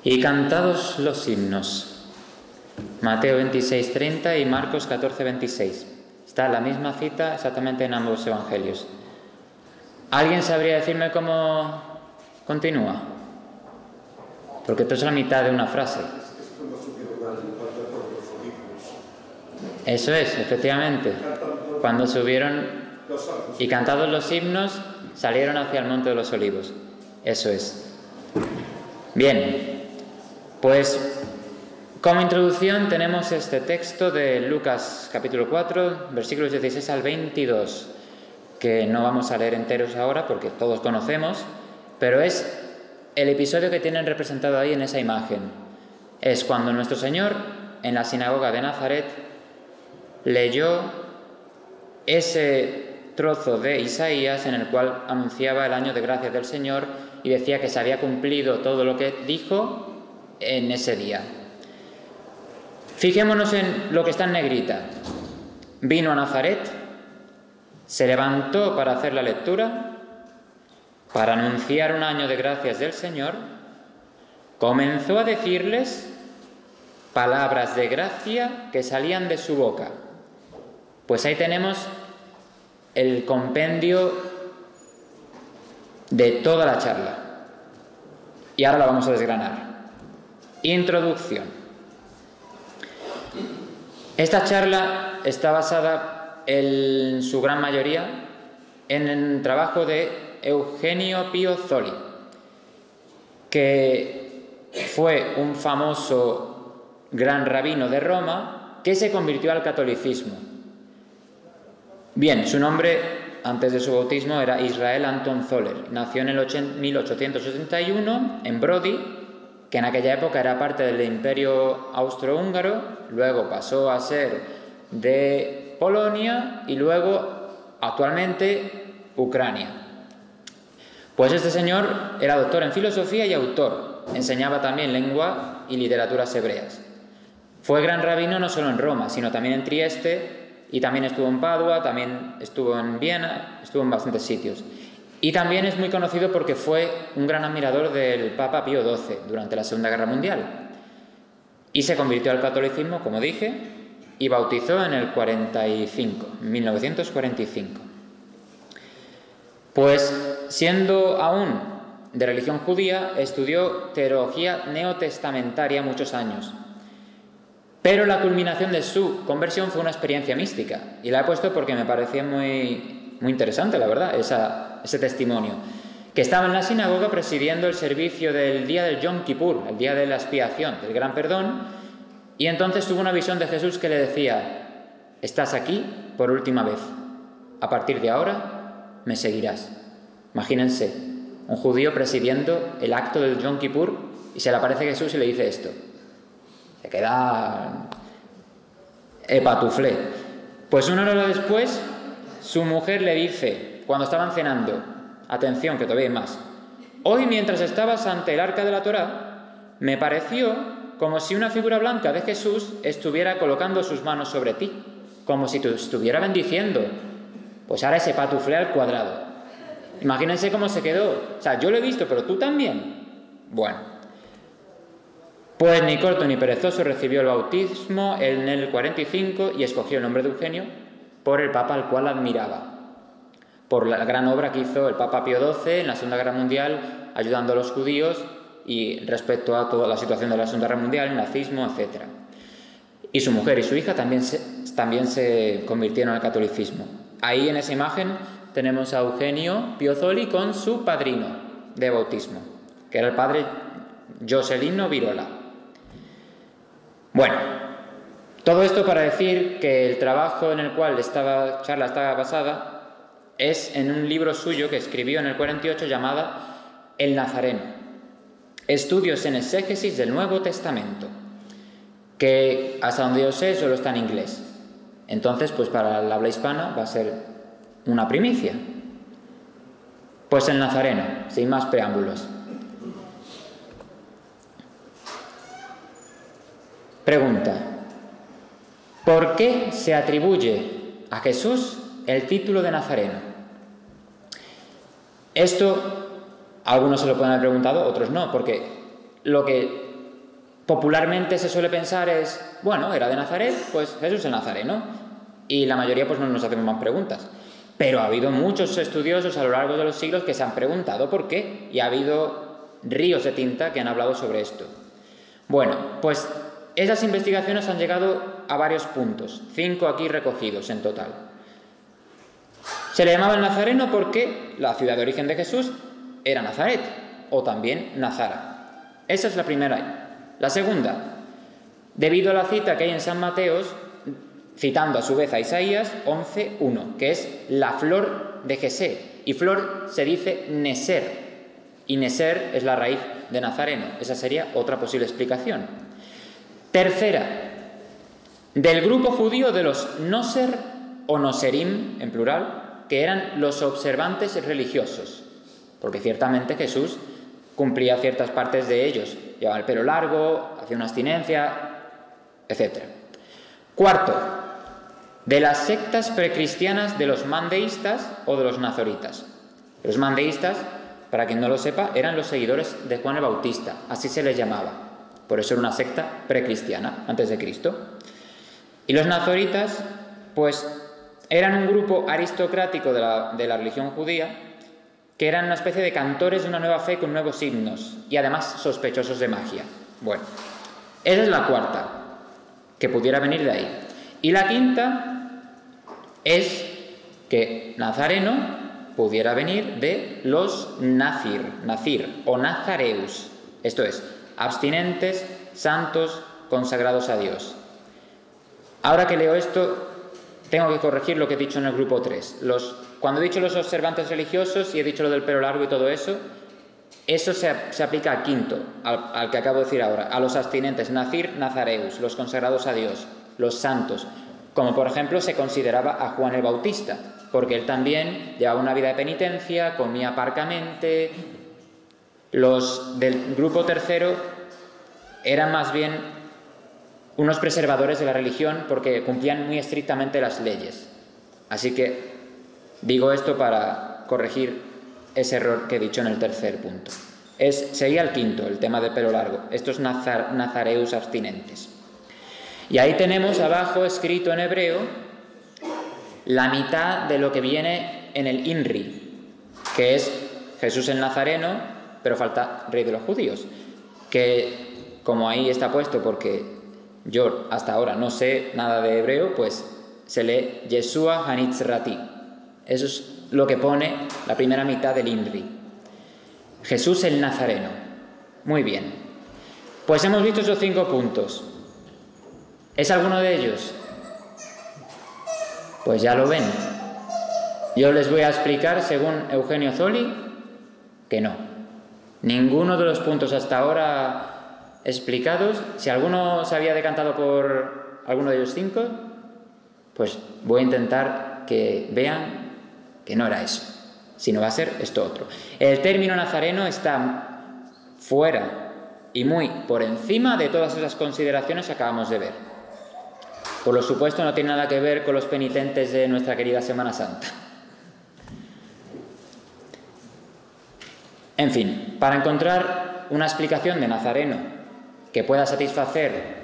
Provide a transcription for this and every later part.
Y cantados los himnos. Mateo 26:30 y Marcos 14:26. Está la misma cita exactamente en ambos evangelios. ¿Alguien sabría decirme cómo continúa? Porque esto es la mitad de una frase. Eso es, efectivamente. Cuando subieron y cantados los himnos, salieron hacia el Monte de los Olivos. Eso es. Bien, pues como introducción tenemos este texto de Lucas capítulo 4, versículos 16 al 22, que no vamos a leer enteros ahora porque todos conocemos, pero es el episodio que tienen representado ahí en esa imagen. Es cuando nuestro Señor, en la sinagoga de Nazaret, leyó ese trozo de Isaías en el cual anunciaba el año de gracia del Señor y decía que se había cumplido todo lo que dijo en ese día. Fijémonos en lo que está en negrita. Vino a Nazaret, se levantó para hacer la lectura, para anunciar un año de gracias del Señor, comenzó a decirles palabras de gracia que salían de su boca. Pues ahí tenemos el compendio de toda la charla. Y ahora la vamos a desgranar. Introducción. Esta charla está basada en su gran mayoría en el trabajo de Eugenio Piazzoli, que fue un famoso gran rabino de Roma que se convirtió al catolicismo. Bien, su nombre antes de su bautismo era Israel Anton Zoller. Nació en el 1881 en Brody, que en aquella época era parte del Imperio Austrohúngaro, luego pasó a ser de Polonia y luego actualmente Ucrania. Pues este señor era doctor en filosofía y autor, enseñaba también lengua y literaturas hebreas. Fue gran rabino no solo en Roma, sino también en Trieste, y también estuvo en Padua, también estuvo en Viena, estuvo en bastantes sitios. Y también es muy conocido porque fue un gran admirador del Papa Pío XII durante la Segunda Guerra Mundial. Y se convirtió al catolicismo, como dije, y bautizó en el 1945. Pues, siendo aún de religión judía, estudió teología neotestamentaria muchos años. Pero la culminación de su conversión fue una experiencia mística. Y la he puesto porque me parecía muy interesante, la verdad, ese testimonio. Que estaba en la sinagoga presidiendo el servicio del día del Yom Kippur, el día de la expiación, del gran perdón, y entonces tuvo una visión de Jesús que le decía: estás aquí por última vez, a partir de ahora me seguirás. Imagínense, un judío presidiendo el acto del Yom Kippur y se le aparece Jesús y le dice esto. Se queda epatuflé. Pues una hora después, su mujer le dice, cuando estaban cenando, atención que todavía hay más: hoy mientras estabas ante el arca de la Torá, me pareció como si una figura blanca de Jesús estuviera colocando sus manos sobre ti, como si te estuviera bendiciendo. Pues ahora ese patuflé al cuadrado. Imagínense cómo se quedó. O sea, yo lo he visto, pero tú también. Bueno. Pues ni corto ni perezoso recibió el bautismo en el 45 y escogió el nombre de Eugenio por el Papa al cual admiraba, por la gran obra que hizo el Papa Pío XII en la Segunda Guerra Mundial, ayudando a los judíos y respecto a toda la situación de la Segunda Guerra Mundial, el nazismo, etc. Y su mujer y su hija también se convirtieron al catolicismo. Ahí en esa imagen tenemos a Eugenio Piazzoli con su padrino de bautismo, que era el padre Joselino Virola. Bueno, todo esto para decir que el trabajo en el cual esta charla estaba basada es en un libro suyo que escribió en el 48 llamado El Nazareno, Estudios en Exégesis del Nuevo Testamento, que hasta donde yo sé solo está en inglés. Entonces, pues para el habla hispana va a ser una primicia. Pues El Nazareno, sin más preámbulos. Pregunta: ¿por qué se atribuye a Jesús el título de Nazareno? Esto algunos se lo pueden haber preguntado, otros no, porque lo que popularmente se suele pensar es, bueno, era de Nazaret, pues Jesús el Nazareno. Y la mayoría pues no nos hacemos más preguntas. Pero ha habido muchos estudiosos a lo largo de los siglos que se han preguntado por qué. Y ha habido ríos de tinta que han hablado sobre esto. Bueno, pues esas investigaciones han llegado a varios puntos. 5 aquí recogidos en total. Se le llamaba el Nazareno porque la ciudad de origen de Jesús era Nazaret, o también Nazara. Esa es la primera. La segunda, debido a la cita que hay en San Mateos, citando a su vez a Isaías 11:1, que es la flor de Jesé. Y flor se dice Neser, y Neser es la raíz de Nazareno. Esa sería otra posible explicación. Tercera, del grupo judío de los Noser o Noserim, en plural, que eran los observantes religiosos, porque ciertamente Jesús cumplía ciertas partes de ellos, llevaba el pelo largo, hacía una abstinencia, etc. Cuarto, de las sectas precristianas de los mandeístas o de los nazoritas. Los mandeístas, para quien no lo sepa, eran los seguidores de Juan el Bautista, así se les llamaba, por eso era una secta precristiana, antes de Cristo. Y los nazoritas, pues, eran un grupo aristocrático de la religión judía, que eran una especie de cantores de una nueva fe con nuevos himnos y además sospechosos de magia. Bueno, esa es la cuarta, que pudiera venir de ahí. Y la quinta es que Nazareno pudiera venir de los Nazir o Nazareus, esto es, abstinentes, santos, consagrados a Dios. Ahora que leo esto, tengo que corregir lo que he dicho en el grupo 3. Cuando he dicho los observantes religiosos y he dicho lo del pelo largo y todo eso, eso se aplica al quinto, al que acabo de decir ahora, a los abstinentes, Nazir, Nazareus, los consagrados a Dios, los santos, como por ejemplo se consideraba a Juan el Bautista, porque él también llevaba una vida de penitencia, comía parcamente. Los del grupo tercero eran más bien unos preservadores de la religión porque cumplían muy estrictamente las leyes. Así que digo esto para corregir ese error que he dicho en el tercer punto. Sería el quinto, el tema del pelo largo, estos nazareus abstinentes. Y ahí tenemos abajo escrito en hebreo la mitad de lo que viene en el INRI, que es Jesús el Nazareno, pero falta Rey de los Judíos, que como ahí está puesto porque yo hasta ahora no sé nada de hebreo, pues se lee Yeshua Hanitzrati. Eso es lo que pone la primera mitad del INRI. Jesús el Nazareno. Muy bien. Pues hemos visto esos 5 puntos. ¿Es alguno de ellos? Pues ya lo ven. Yo les voy a explicar, según Eugenio Zoli, que no. Ninguno de los puntos hasta ahora explicados. Si alguno se había decantado por alguno de ellos 5, pues voy a intentar que vean que no era eso, sino va a ser esto otro. El término nazareno está fuera y muy por encima de todas esas consideraciones que acabamos de ver. Por lo supuesto no tiene nada que ver con los penitentes de nuestra querida Semana Santa. En fin, para encontrar una explicación de Nazareno que pueda satisfacer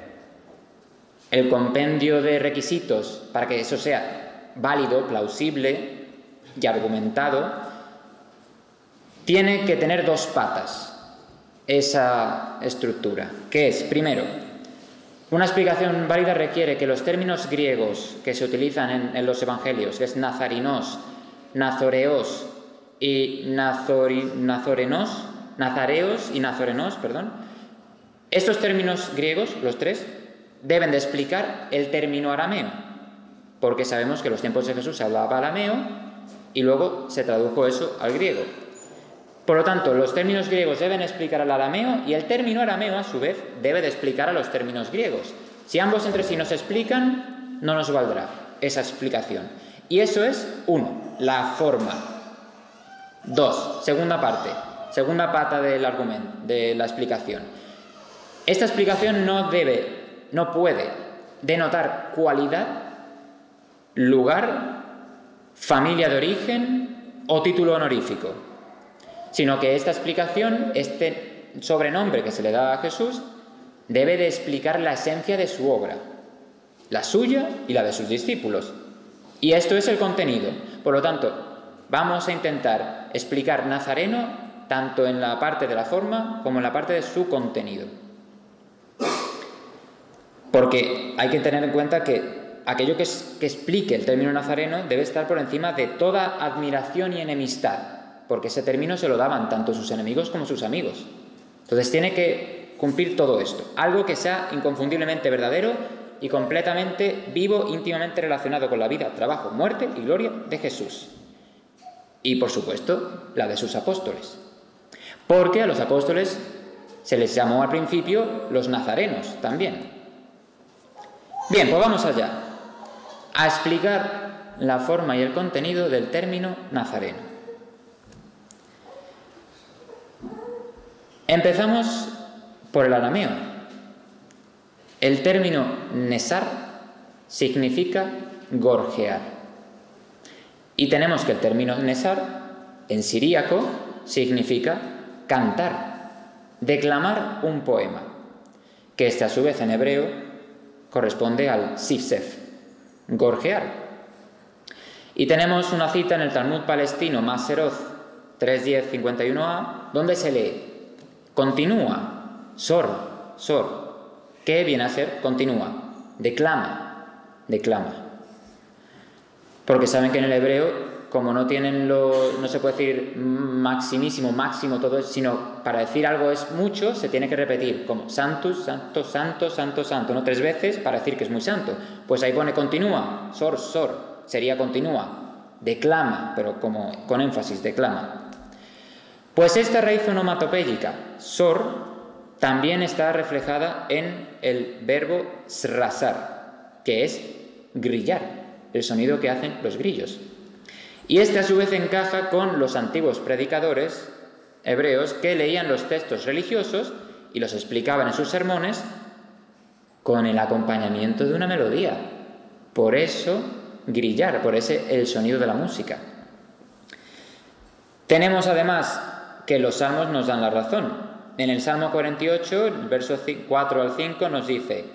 el compendio de requisitos para que eso sea válido, plausible y argumentado, tiene que tener 2 patas esa estructura, que es, primero, una explicación válida requiere que los términos griegos que se utilizan en los evangelios, que es nazarinos, nazoreos y nazareos y nazorenos, estos términos griegos, los 3, deben de explicar el término arameo, porque sabemos que en los tiempos de Jesús se hablaba arameo y luego se tradujo eso al griego. Por lo tanto, los términos griegos deben explicar al arameo y el término arameo, a su vez, debe de explicar a los términos griegos. Si ambos entre sí nos explican, no nos valdrá esa explicación. Y eso es, 1, la forma. 2, segunda pata del argumento, de la explicación. Esta explicación no puede denotar cualidad, lugar, familia de origen o título honorífico, sino que esta explicación, este sobrenombre que se le da a Jesús, debe de explicar la esencia de su obra, la suya y la de sus discípulos. Y esto es el contenido. Por lo tanto, vamos a intentar explicar Nazareno tanto en la parte de la forma como en la parte de su contenido. Porque hay que tener en cuenta que aquello que explique el término nazareno debe estar por encima de toda admiración y enemistad, porque ese término se lo daban tanto sus enemigos como sus amigos. Entonces tiene que cumplir todo esto, algo que sea inconfundiblemente verdadero y completamente vivo, íntimamente relacionado con la vida, trabajo, muerte y gloria de Jesús. Y por supuesto, la de sus apóstoles. Porque a los apóstoles se les llamó al principio los nazarenos también. Bien, pues vamos allá a explicar la forma y el contenido del término nazareno. Empezamos por el arameo. El término nesar significa gorjear. Y tenemos que el término nesar, en siríaco, significa cantar, declamar un poema, que este a su vez en hebreo corresponde al sifsef, gorjear. Y tenemos una cita en el Talmud palestino Maseroth 3.10.51a, donde se lee, continúa, sor, ¿qué viene a ser? Continúa, declama. Porque saben que en el hebreo, como no tienen no se puede decir maximísimo, máximo, todo, sino para decir algo es mucho, se tiene que repetir, como santus, santo, santo, santo, santo, ¿no? 3 veces para decir que es muy santo. Pues ahí pone continúa, sor, sería continúa, declama, pero como con énfasis, declama. Pues esta raíz onomatopéyica, sor, también está reflejada en el verbo srasar, que es grillar, el sonido que hacen los grillos. Y este a su vez encaja con los antiguos predicadores hebreos que leían los textos religiosos y los explicaban en sus sermones con el acompañamiento de una melodía. Por eso grillar, por ese el sonido de la música. Tenemos además que los salmos nos dan la razón. En el Salmo 48, el verso 4 al 5 nos dice: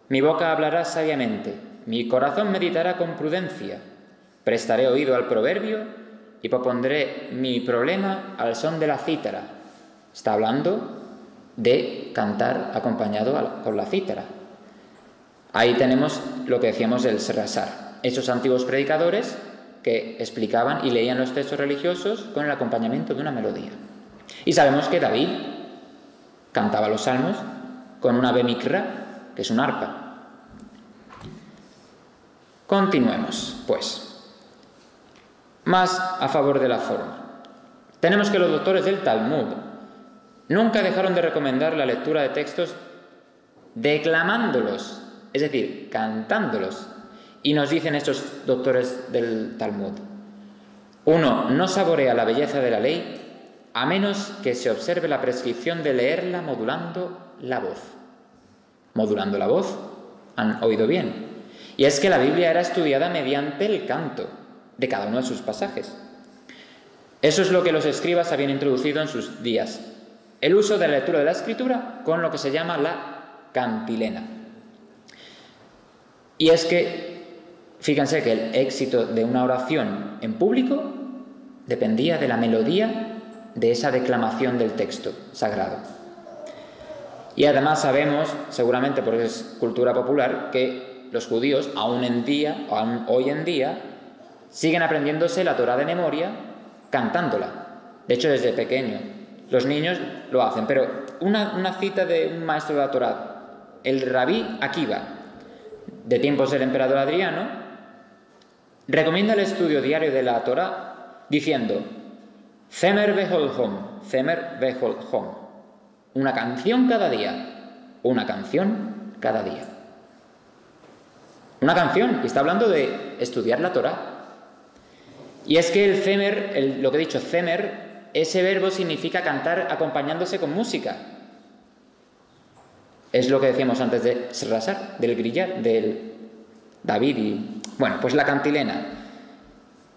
mi boca hablará sabiamente, mi corazón meditará con prudencia. Prestaré oído al proverbio y propondré mi problema al son de la cítara. Está hablando de cantar acompañado con la cítara. Ahí tenemos lo que decíamos del srasar. Esos antiguos predicadores que explicaban y leían los textos religiosos con el acompañamiento de una melodía. Y sabemos que David cantaba los salmos con una bemikra, que es un arpa. Continuemos, pues. Más a favor de la forma. Tenemos que los doctores del Talmud nunca dejaron de recomendar la lectura de textos declamándolos, es decir, cantándolos. Y nos dicen estos doctores del Talmud: uno no saborea la belleza de la ley a menos que se observe la prescripción de leerla modulando la voz. Modulando la voz, han oído bien. Y es que la Biblia era estudiada mediante el canto de cada uno de sus pasajes. Eso es lo que los escribas habían introducido en sus días: el uso de la lectura de la escritura con lo que se llama la cantilena. Y es que, fíjense que el éxito de una oración en público dependía de la melodía de esa declamación del texto sagrado. Y además sabemos, seguramente porque es cultura popular, que los judíos aún hoy en día siguen aprendiéndose la Torá de memoria cantándola. De hecho, desde pequeño los niños lo hacen. Pero una cita de un maestro de la Torá, el rabí Akiva, de tiempos del emperador Adriano, recomienda el estudio diario de la Torá diciendo: Zemer behol hom, una canción cada día, una canción cada día. Una canción, y está hablando de estudiar la Torá. Y es que el zemer, lo que he dicho, zemer, ese verbo significa cantar acompañándose con música. Es lo que decíamos antes de srasar, del grillar, del David y... Bueno, pues la cantilena.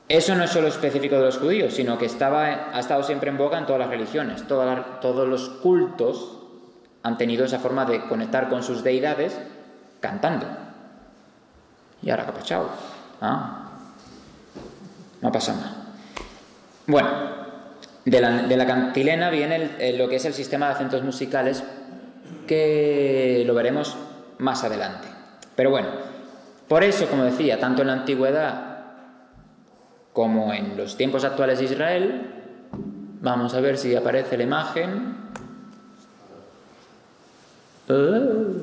Eso no es solo específico de los judíos, sino que ha estado siempre en boga en todas las religiones. Todos los cultos han tenido esa forma de conectar con sus deidades cantando. Y ahora, ¿qué ha pasado? No pasa nada. Bueno, de la cantilena viene lo que es el sistema de acentos musicales, que lo veremos más adelante. Pero bueno, por eso, como decía, tanto en la antigüedad como en los tiempos actuales de Israel, vamos a ver si aparece la imagen.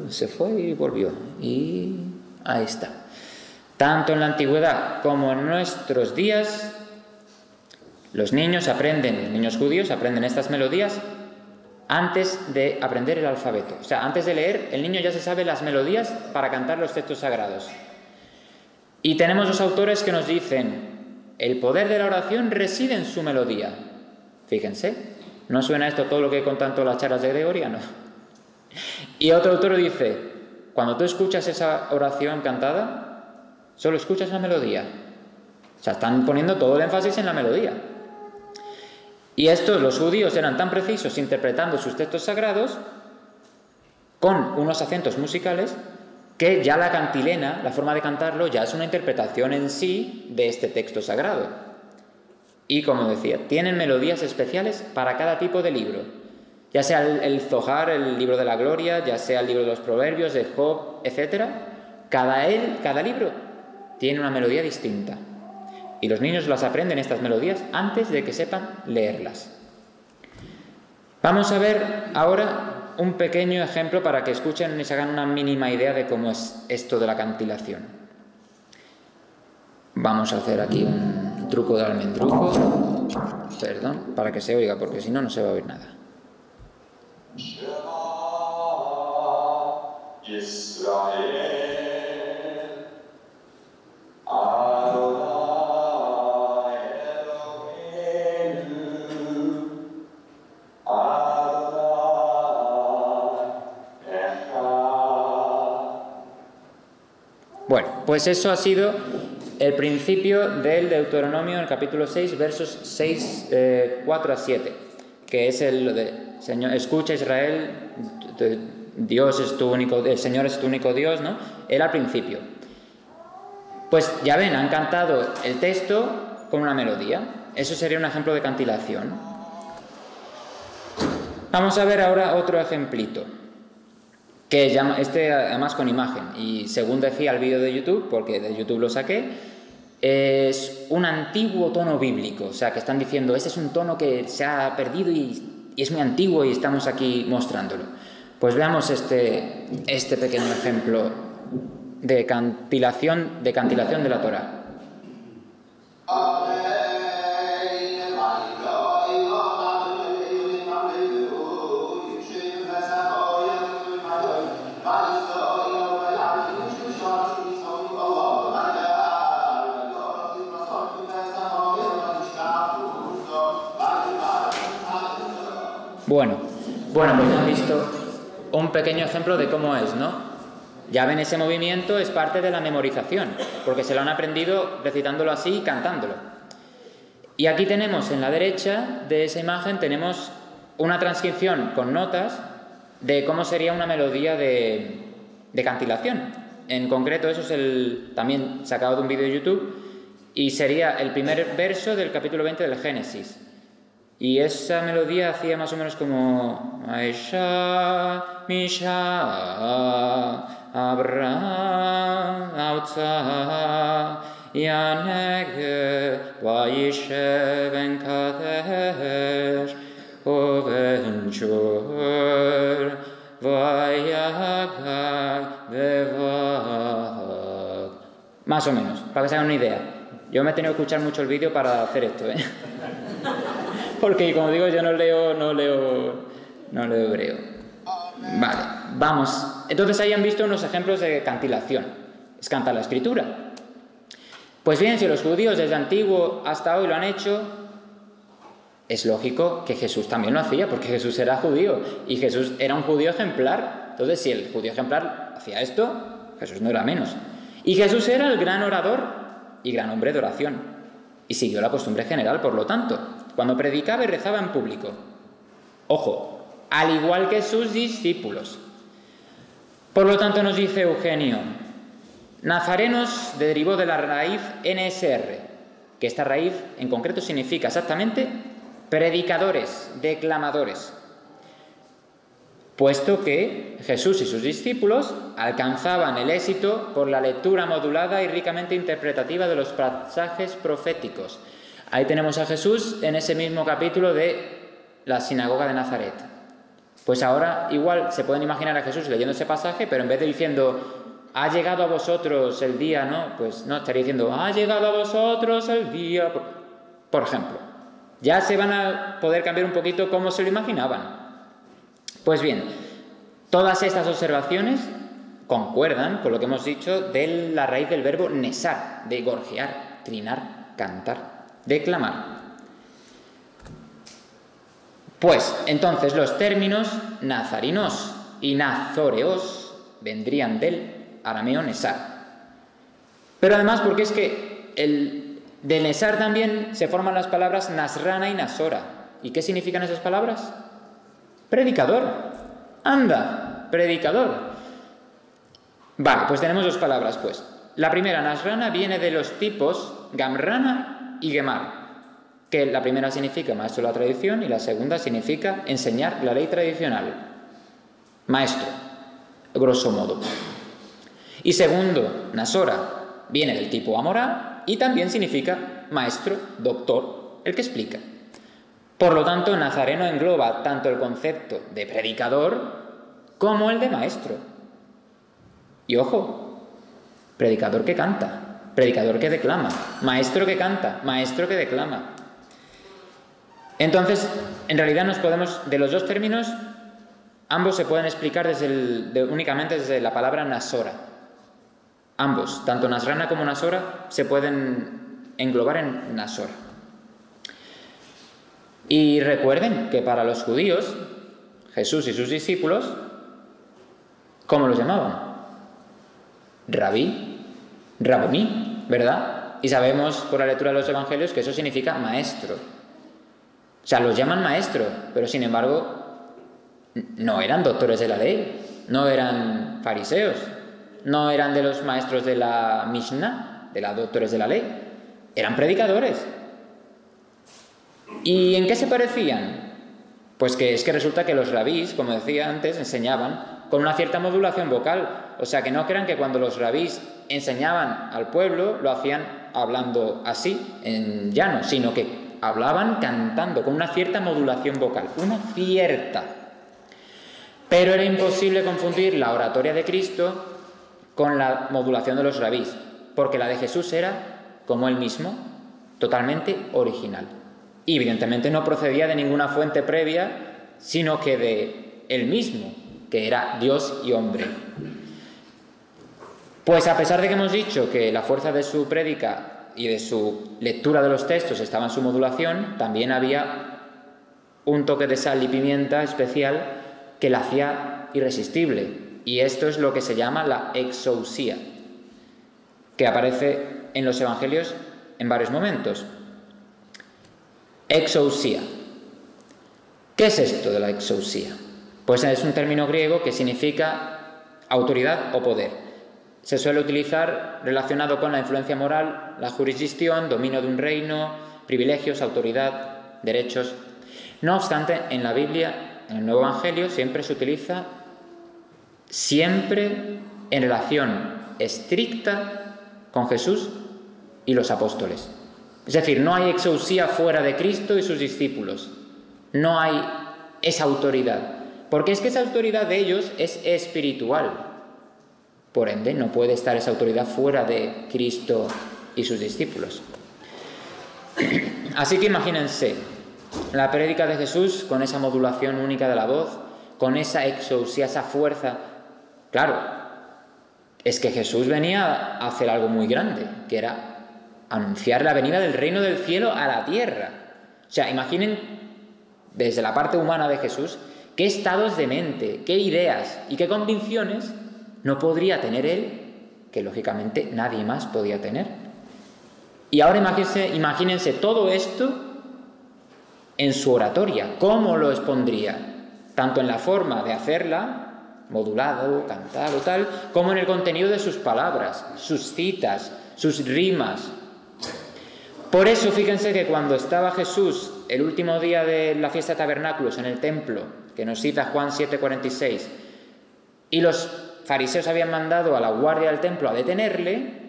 Se fue y volvió. Y ahí está. Tanto en la antigüedad como en nuestros días, los niños judíos aprenden estas melodías antes de aprender el alfabeto. O sea, antes de leer, el niño ya se sabe las melodías para cantar los textos sagrados. Y tenemos los autores que nos dicen: el poder de la oración reside en su melodía. Fíjense, ¿no suena esto todo lo que contan todas las charlas de Gregoriano? Y otro autor dice: cuando tú escuchas esa oración cantada, solo escuchas la melodía. O sea, están poniendo todo el énfasis en la melodía. Y estos, los judíos, eran tan precisos interpretando sus textos sagrados con unos acentos musicales, que ya la cantilena, la forma de cantarlo, ya es una interpretación en sí de este texto sagrado. Y como decía, tienen melodías especiales para cada tipo de libro, ya sea el Zohar, el libro de la Gloria, ya sea el libro de los Proverbios, de Job, etc. Cada libro tiene una melodía distinta. Y los niños las aprenden, estas melodías, antes de que sepan leerlas. Vamos a ver ahora un pequeño ejemplo para que escuchen y se hagan una mínima idea de cómo es esto de la cantilación. Vamos a hacer aquí un truco de almendruco, perdón, para que se oiga, porque si no, no se va a oír nada. Bueno, pues eso ha sido el principio del Deuteronomio en el capítulo 6, versos 4 a 7, que es lo de: Señor, escucha Israel, Dios es tu único, el Señor es tu único Dios, ¿no? Era al principio. Pues ya ven, han cantado el texto con una melodía. Eso sería un ejemplo de cantilación. Vamos a ver ahora otro ejemplito, que llama, además con imagen, y según decía el vídeo de YouTube, porque de YouTube lo saqué, es un antiguo tono bíblico. O sea, que están diciendo: ese es un tono que se ha perdido y es muy antiguo, y estamos aquí mostrándolo. Pues veamos este pequeño ejemplo de cantilación de la Torá. Bueno, pues han visto un pequeño ejemplo de cómo es, ¿no? Ya ven, ese movimiento es parte de la memorización, porque se lo han aprendido recitándolo así y cantándolo. Y aquí tenemos, en la derecha de esa imagen, tenemos una transcripción con notas de cómo sería una melodía de cantilación. En concreto, eso es también sacado de un vídeo de YouTube, y sería el primer verso del capítulo 20 del Génesis. Y esa melodía hacía más o menos como: Aisha, Misha, Abraham, Autza, Yanege, Vaishev, Kadesh, Ovenchur, Vayagag, Bevag. Más o menos, para que se hagan una idea. Yo me he tenido que escuchar mucho el vídeo para hacer esto, Porque, como digo, yo no leo hebreo. Vale, vamos. Entonces ahí han visto unos ejemplos de cantilación. Es cantar la escritura. Pues bien, si los judíos desde antiguo hasta hoy lo han hecho, es lógico que Jesús también lo hacía, porque Jesús era judío y Jesús era un judío ejemplar. Entonces, si el judío ejemplar hacía esto, Jesús no era menos. Y Jesús era el gran orador y gran hombre de oración, y siguió la costumbre general, por lo tanto, cuando predicaba y rezaba en público. Ojo, al igual que sus discípulos. Por lo tanto, nos dice Eugenio, nazarenos derivó de la raíz NSR, que esta raíz en concreto significa exactamente predicadores, declamadores, puesto que Jesús y sus discípulos alcanzaban el éxito por la lectura modulada y ricamente interpretativa de los pasajes proféticos. Ahí tenemos a Jesús en ese mismo capítulo de la sinagoga de Nazaret. Pues ahora igual se pueden imaginar a Jesús leyendo ese pasaje, pero en vez de diciendo, ha llegado a vosotros el día, ¿no? Pues no, estaría diciendo, ha llegado a vosotros el día, por ejemplo. Ya se van a poder cambiar un poquito cómo se lo imaginaban. Pues bien, todas estas observaciones concuerdan con lo que hemos dicho de la raíz del verbo nesar, de gorjear, trinar, cantar, declamar. Pues entonces los términos nazarinos y nazoreos vendrían del arameo nesar. Pero además porque es que de nesar también se forman las palabras nasrana y nasora. ¿Y qué significan esas palabras? Predicador. Anda, predicador. Vale, pues tenemos dos palabras, pues. La primera, nasrana, viene de los tipos gamrana y gemar, que la primera significa maestro de la tradición y la segunda significa enseñar la ley tradicional. Maestro, grosso modo. Y segundo, nasora, viene del tipo amorá y también significa maestro, doctor, el que explica. Por lo tanto, nazareno engloba tanto el concepto de predicador como el de maestro. Y ojo, predicador que canta, predicador que declama, maestro que canta, maestro que declama. Entonces, en realidad nos podemos, de los dos términos, ambos se pueden explicar únicamente desde la palabra nasora. Ambos, tanto nasrana como nasora, se pueden englobar en nasora. Y recuerden que para los judíos, Jesús y sus discípulos, ¿cómo los llamaban? Rabí, Rabuní, ¿verdad? Y sabemos por la lectura de los evangelios que eso significa maestro. O sea, los llaman maestro, pero sin embargo no eran doctores de la ley, no eran fariseos, no eran de los maestros de la Mishnah, de los doctores de la ley, eran predicadores. ¿Y en qué se parecían? Pues que es que resulta que los rabís, como decía antes, enseñaban con una cierta modulación vocal. O sea, que no crean que cuando los rabís enseñaban al pueblo lo hacían hablando así, en llano, sino que hablaban cantando con una cierta modulación vocal, una cierta. Pero era imposible confundir la oratoria de Cristo con la modulación de los rabís, porque la de Jesús era, como él mismo, totalmente original. Y evidentemente no procedía de ninguna fuente previa, sino que de él mismo, que era Dios y hombre. Pues a pesar de que hemos dicho que la fuerza de su prédica y de su lectura de los textos estaba en su modulación, también había un toque de sal y pimienta especial que la hacía irresistible. Y esto es lo que se llama la exousía, que aparece en los evangelios en varios momentos. Exousía. ¿Qué es esto de la exousía? Pues es un término griego que significa autoridad o poder. Se suele utilizar relacionado con la influencia moral, la jurisdicción, dominio de un reino, privilegios, autoridad, derechos. No obstante, en la Biblia, en el Nuevo Evangelio, siempre se utiliza en relación estricta con Jesús y los apóstoles. Es decir, no hay exousía fuera de Cristo y sus discípulos. No hay esa autoridad. Porque es que esa autoridad de ellos es espiritual. Por ende, no puede estar esa autoridad fuera de Cristo y sus discípulos. Así que imagínense la prédica de Jesús con esa modulación única de la voz, con esa exousía, esa fuerza. Claro, es que Jesús venía a hacer algo muy grande, que era anunciar la venida del reino del cielo a la tierra. O sea, imaginen desde la parte humana de Jesús qué estados de mente, qué ideas y qué convicciones no podría tener él, que lógicamente nadie más podía tener. Y ahora imagínense todo esto en su oratoria, ¿cómo lo expondría? tanto en la forma de hacerla, modulado, cantado, tal, como en el contenido de sus palabras, sus citas, sus rimas. Por eso, fíjense que cuando estaba Jesús el último día de la fiesta de tabernáculos en el templo, que nos cita Juan 7:46, y los fariseos habían mandado a la guardia del templo a detenerle,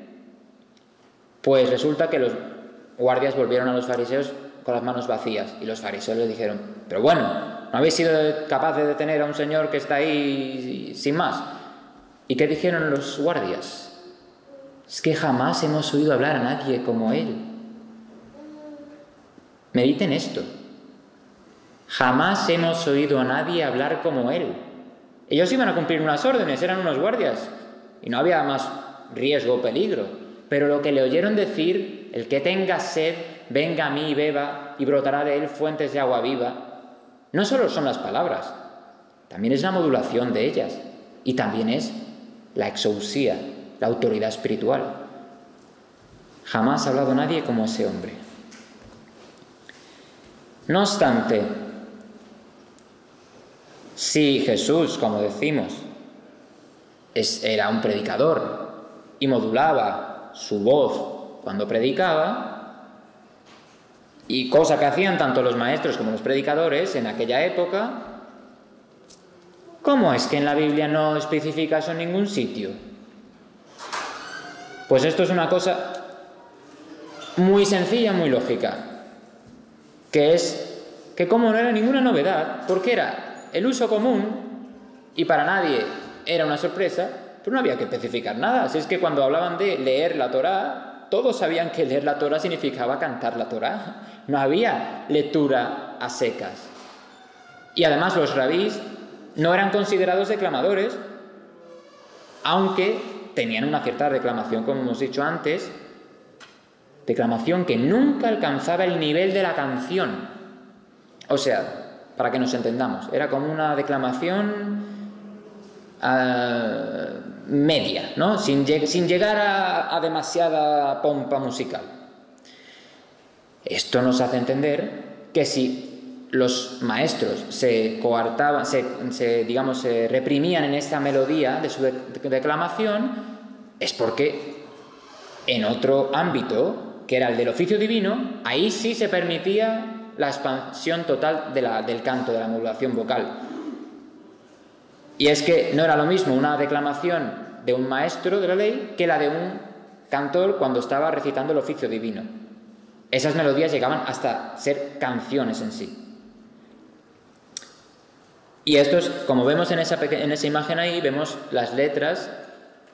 pues resulta que los guardias volvieron a los fariseos con las manos vacías, y los fariseos les dijeron: pero bueno, ¿no habéis sido capaces de detener a un señor que está ahí sin más? ¿Y qué dijeron los guardias? Es que jamás hemos oído hablar a nadie como él. Mediten esto. Jamás hemos oído a nadie hablar como él. Ellos iban a cumplir unas órdenes, eran unos guardias, y no había más riesgo o peligro. Pero lo que le oyeron decir, el que tenga sed, venga a mí y beba, y brotará de él fuentes de agua viva, no solo son las palabras, también es la modulación de ellas, y también es la exousia, la autoridad espiritual. Jamás ha hablado nadie como ese hombre. No obstante, si Jesús, como decimos, era un predicador y modulaba su voz cuando predicaba, y cosa que hacían tanto los maestros como los predicadores en aquella época, ¿cómo es que en la Biblia no especifica eso en ningún sitio? Pues esto es una cosa muy sencilla, muy lógica, que es que como no era ninguna novedad, porque era el uso común y para nadie era una sorpresa, pues no había que especificar nada. Así es que cuando hablaban de leer la Torá, todos sabían que leer la Torá significaba cantar la Torá. No había lectura a secas. Y además los rabís no eran considerados declamadores, aunque tenían una cierta declamación, como hemos dicho antes, declamación que nunca alcanzaba el nivel de la canción. O sea, para que nos entendamos, era como una declamación media, ¿no? Sin llegar a demasiada pompa musical. Esto nos hace entender que si los maestros se coartaban, se reprimían en esta melodía de su declamación, es porque en otro ámbito, que era el del oficio divino, ahí sí se permitía la expansión total del canto, de la modulación vocal. Y es que no era lo mismo una declamación de un maestro de la ley que la de un cantor cuando estaba recitando el oficio divino. Esas melodías llegaban hasta ser canciones en sí. Y esto es, como vemos en esa imagen ahí, vemos las letras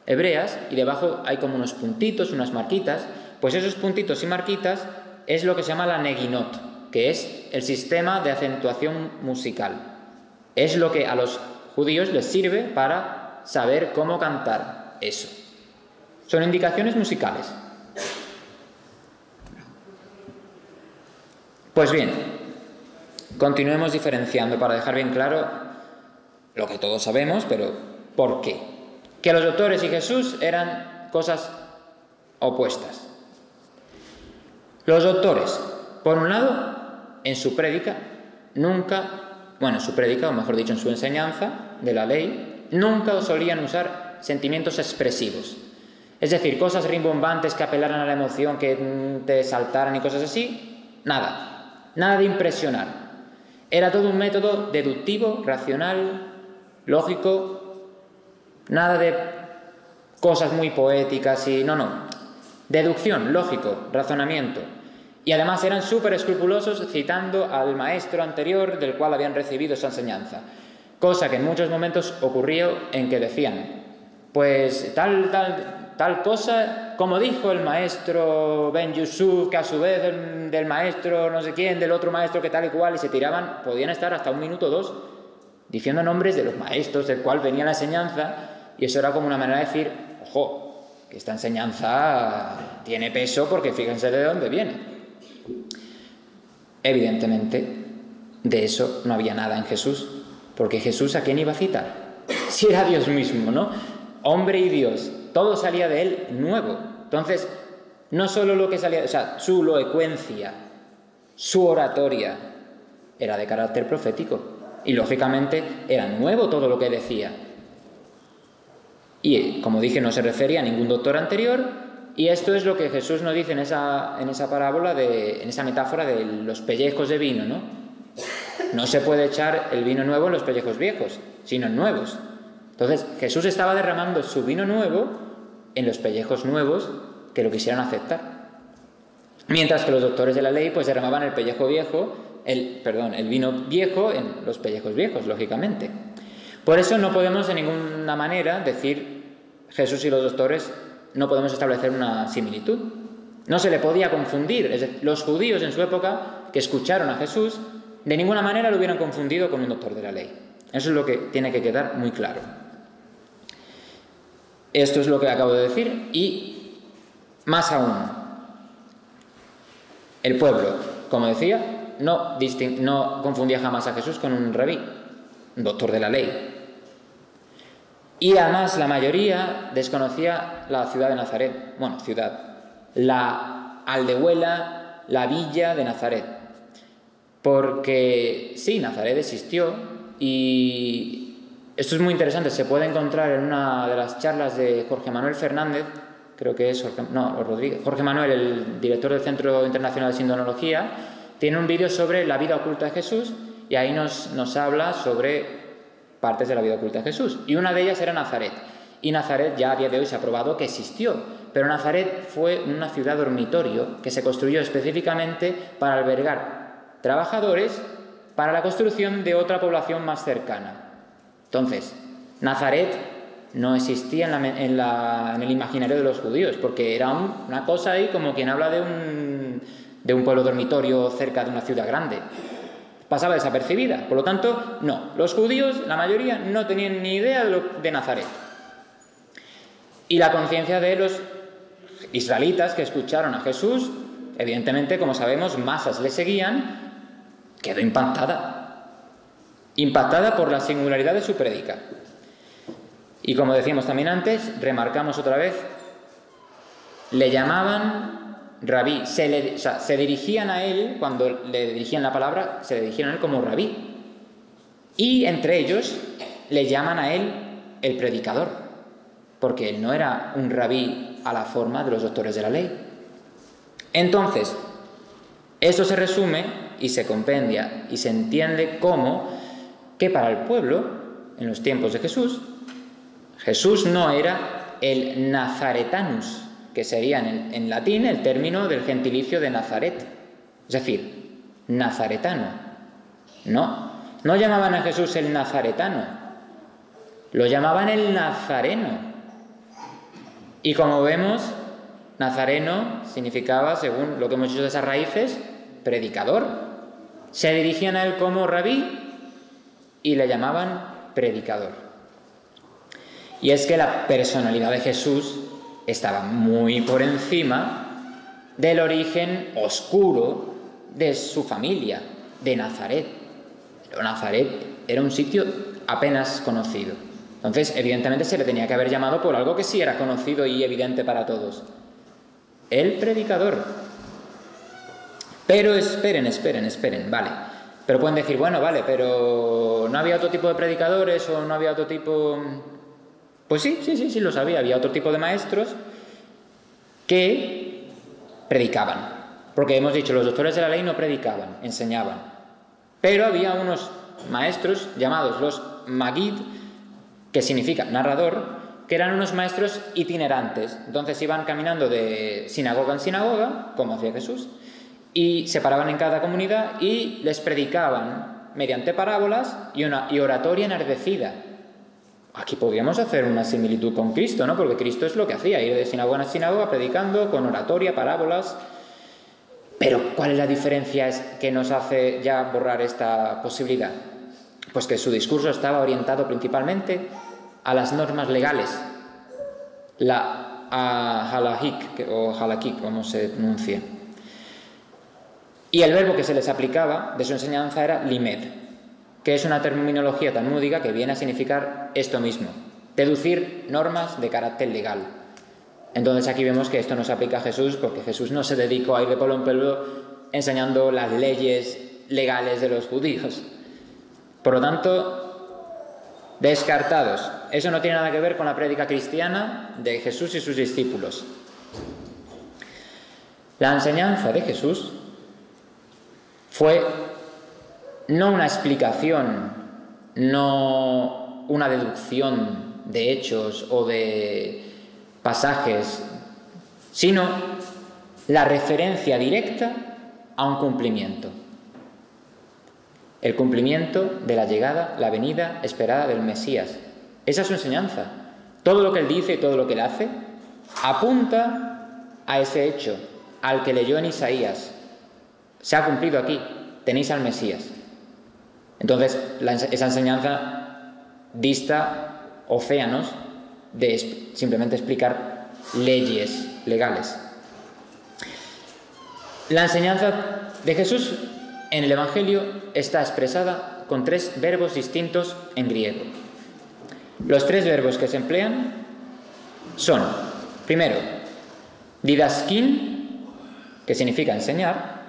hebreas y debajo hay como unos puntitos, unas marquitas. Pues esos puntitos y marquitas es lo que se llama la neguinot, que es el sistema de acentuación musical. Es lo que a los judíos les sirve para saber cómo cantar eso. Son indicaciones musicales. Pues bien, continuemos diferenciando para dejar bien claro lo que todos sabemos, pero ¿por qué? Que los doctores y Jesús eran cosas opuestas. Los doctores, por un lado, en su prédica, en su prédica, o mejor dicho, en su enseñanza de la ley, nunca solían usar sentimientos expresivos. Es decir, cosas rimbombantes que apelaran a la emoción, que te saltaran y cosas así, nada de impresionar. Era todo un método deductivo, racional, lógico, nada de cosas muy poéticas y deducción, lógico, razonamiento. Y además eran súper escrupulosos citando al maestro anterior del cual habían recibido esa enseñanza. Cosa que en muchos momentos ocurrió en que decían, pues tal cosa, como dijo el maestro Ben Yusuf, que a su vez del maestro no sé quién, del otro maestro que tal y cual, y se tiraban, podían estar hasta 1 minuto o 2 diciendo nombres de los maestros del cual venía la enseñanza, y eso era como una manera de decir, ojo, que esta enseñanza tiene peso porque fíjense de dónde viene. Evidentemente, de eso no había nada en Jesús, porque Jesús, ¿a quién iba a citar? Si era Dios mismo, ¿no? Hombre y Dios, todo salía de él nuevo. Entonces, no solo lo que salía, su elocuencia, su oratoria, era de carácter profético. Y lógicamente era nuevo todo lo que decía. Y como dije, no se refería a ningún doctor anterior, y esto es lo que Jesús nos dice en esa parábola, en esa metáfora de los pellejos de vino, ¿no? No se puede echar el vino nuevo en los pellejos viejos, sino en nuevos. Entonces Jesús estaba derramando su vino nuevo en los pellejos nuevos que lo quisieran aceptar. Mientras que los doctores de la ley pues derramaban el vino viejo en los pellejos viejos, lógicamente. Por eso no podemos de ninguna manera decir Jesús y los doctores, no podemos establecer una similitud. No se le podía confundir. Es decir, los judíos en su época que escucharon a Jesús de ninguna manera lo hubieran confundido con un doctor de la ley. Eso es lo que tiene que quedar muy claro. Esto es lo que acabo de decir, y más aún, el pueblo, como decía, no confundía jamás a Jesús con un rabí, un doctor de la ley. Y además la mayoría desconocía la ciudad de Nazaret, la aldehuela, la villa de Nazaret. Porque sí, Nazaret existió, y esto es muy interesante, se puede encontrar en una de las charlas de Jorge Manuel Fernández, creo que es Jorge Manuel, el director del Centro Internacional de Sindonología, tiene un vídeo sobre la vida oculta de Jesús, y ahí nos habla sobre partes de la vida oculta de Jesús, y una de ellas era Nazaret. Y Nazaret ya a día de hoy se ha probado que existió, pero Nazaret fue una ciudad dormitorio que se construyó específicamente para albergar trabajadores para la construcción de otra población más cercana. Entonces, Nazaret no existía en el imaginario de los judíos, porque era una cosa ahí como quien habla de un pueblo dormitorio cerca de una ciudad grande. Pasaba desapercibida. Por lo tanto, no. Los judíos, la mayoría, no tenían ni idea de Nazaret. Y la conciencia de los israelitas que escucharon a Jesús, evidentemente, como sabemos, masas le seguían, quedó impactada por la singularidad de su prédica. Y como decíamos también antes, remarcamos otra vez, le llamaban rabí, se dirigían a él, cuando le dirigían la palabra, se le dirigían a él como rabí. Y entre ellos le llaman a él el predicador, porque él no era un rabí a la forma de los doctores de la ley. Entonces, esto se resume y se compendia y se entiende como que para el pueblo, en los tiempos de Jesús, Jesús no era el nazaretanus, que sería en latín el término del gentilicio de Nazaret, es decir, nazaretano. No llamaban a Jesús el nazaretano, lo llamaban el nazareno. Y como vemos, nazareno significaba, según lo que hemos dicho de esas raíces, predicador. Se dirigían a él como rabí y le llamaban predicador. Y es que la personalidad de Jesús estaba muy por encima del origen oscuro de su familia, de Nazaret. Pero Nazaret era un sitio apenas conocido. Entonces, evidentemente, se le tenía que haber llamado por algo que sí era conocido y evidente para todos. El predicador. Pero esperen, vale. Pero pueden decir, bueno, vale, pero ¿no había otro tipo de predicadores o no había otro tipo...? Pues sí lo sabía. Había otro tipo de maestros que predicaban. Porque hemos dicho, los doctores de la ley no predicaban, enseñaban. Pero había unos maestros llamados los magid, que significa narrador, que eran unos maestros itinerantes. Entonces iban caminando de sinagoga en sinagoga, como hacía Jesús, y se paraban en cada comunidad y les predicaban mediante parábolas y oratoria enardecida. Aquí podríamos hacer una similitud con Cristo, ¿no? Porque Cristo es lo que hacía, ir de sinagoga en sinagoga predicando con oratoria, parábolas. Pero ¿cuál es la diferencia que nos hace ya borrar esta posibilidad? Pues que su discurso estaba orientado principalmente a las normas legales, a halahik, o halakik, como se pronuncia. Y el verbo que se les aplicaba de su enseñanza era limed, que es una terminología talmúdica que viene a significar esto mismo, deducir normas de carácter legal. Entonces aquí vemos que esto no se aplica a Jesús, porque Jesús no se dedicó a ir de pueblo en pueblo enseñando las leyes legales de los judíos. Por lo tanto, descartados. Eso no tiene nada que ver con la prédica cristiana de Jesús y sus discípulos. La enseñanza de Jesús fue no una explicación, no una deducción de hechos o de pasajes, sino la referencia directa a un cumplimiento. El cumplimiento de la llegada, la venida esperada del Mesías. Esa es su enseñanza. Todo lo que él dice y todo lo que él hace apunta a ese hecho, al que leyó en Isaías. Se ha cumplido aquí, tenéis al Mesías. Entonces, esa enseñanza dista océanos de simplemente explicar leyes legales. La enseñanza de Jesús en el Evangelio está expresada con 3 verbos distintos en griego. Los 3 verbos que se emplean son, primero, didaskin, que significa enseñar,